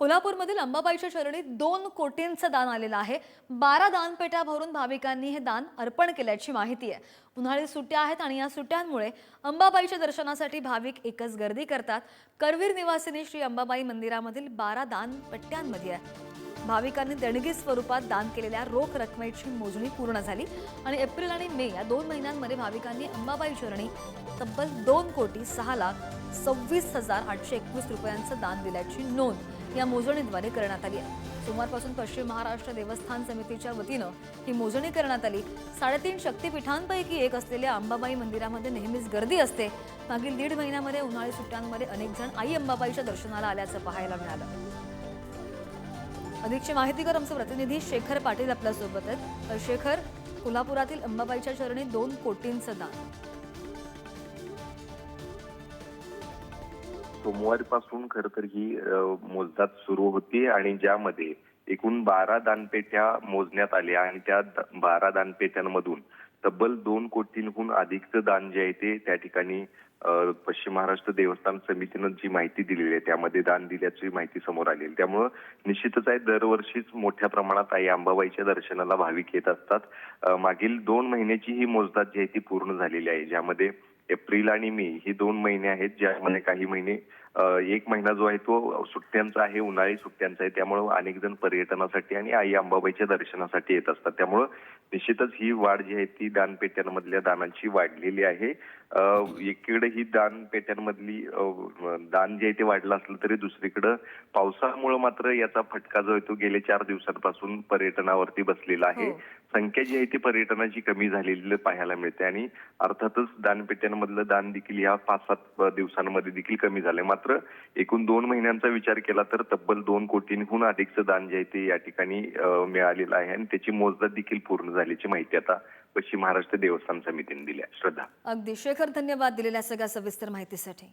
कोल्हापूरमधील अंबाबाईच्या चरणी 2 कोटींचं दान आलेलं आहे। 12 दानपेट्या भरून भाविकांनी हे दान अर्पण केल्याची माहिती आहे। उन्हाळी सुट्ट्या आहेत आणि या सुट्ट्यांमुळे अंबाबाईच्या दर्शनासाठी भाविक एकच गर्दी करतात। करवीर निवासिनी श्री अंबाबाई मंदिरामधील 12 दानपेट्यांमध्ये भाविकांनी देणगी स्वरूपात दान केलेल्या रोख रकमेची मोजणी पूर्ण झाली आणि एप्रिल आणि मे या 2 महिन्यांमध्ये भाविकांनी अंबाबाई चरणी तब्बल 2,26,26,821 रुपयांचं दान दिल्याची नोंद या मोजणीद्वारे करण्यात आली आहे। सोमवारपासून पश्चिम महाराष्ट्र देवस्थान समितीच्या वतीनं ही मोजणी करण्यात आली। 3.5 शक्तिपीठांपैकी एक असलेल्या अंबाबाई मंदिरामध्ये नेहमीच गर्दी असते। मागील 1.5 महिन्यामध्ये उन्हाळी सुट्ट्यांमध्ये अनेक जण आई अंबाबाईच्या दर्शनाला आल्याचं पाहायला मिळालं। अधिकची माहितीकर आमचे प्रतिनिधी शेखर पाटील आपल्या सोबत आहेत। शेखर, कोल्हापुरातील अंबाबाईच्या चरणी 2 कोटींचं दान। सोमवारपासून खरं तर ही मोजदाद सुरू होती आणि ज्यामध्ये एकूण 12 दानपेट्या मोजण्यात आल्या आणि त्या 12 दानपेट्यांमधून तब्बल 2 कोटींहून अधिकचं दान जे आहे ते त्या ठिकाणी पश्चिम महाराष्ट्र देवस्थान समितीनं जी माहिती दिलेली आहे त्यामध्ये दान दिल्याची माहिती समोर आली आहे। त्यामुळे निश्चितच आहे दरवर्षीच मोठ्या प्रमाणात आई अंबाबाईच्या दर्शनाला भाविक येत असतात। मागील 2 महिन्याची ही मोजदाद जी आहे ती पूर्ण झालेली आहे, ज्यामध्ये एप्रिल आणि मे ही 2 महिने आहेत, ज्यामध्ये काही महिने एक महिना जो आहे तो सुट्ट्यांचा आहे, उन्हाळी सुट्ट्यांचा आहे। त्यामुळे अनेक जण पर्यटनासाठी आणि आई अंबाबाईच्या दर्शनासाठी येत असतात। त्यामुळे निश्चितच ही वाढ जी आहे ती दानपेट्यांमधल्या दानांची वाढलेली आहे। एकीकडे ही दानपेट्यांमधली दान जे आहे ते वाढलं असलं तरी दुसरीकडे पावसामुळे मात्र याचा फटका जो आहे तो गेल्या 4 दिवसांपासून पर्यटनावरती बसलेला आहे। संख्या जी आहे ती पर्यटनाची कमी झालेली पाहायला मिळते आणि अर्थातच दानपेट्यांमधलं दान देखील या 5-7 दिवसांमध्ये देखील कमी झालंय। मात्र एकूण 2 महिन्यांचा विचार केला तर तब्बल 2 कोटींहून अधिकचं दान जे आहे ते या ठिकाणी मिळालेलं आहे आणि त्याची मोजदाद देखील पूर्ण झाल्याची माहिती आता पश्चिम महाराष्ट्र देवस्थान समितीने दिली आहे। श्रद्धा, अगदी शेखर, धन्यवाद दिलेल्या सगळ्या सविस्तर माहितीसाठी।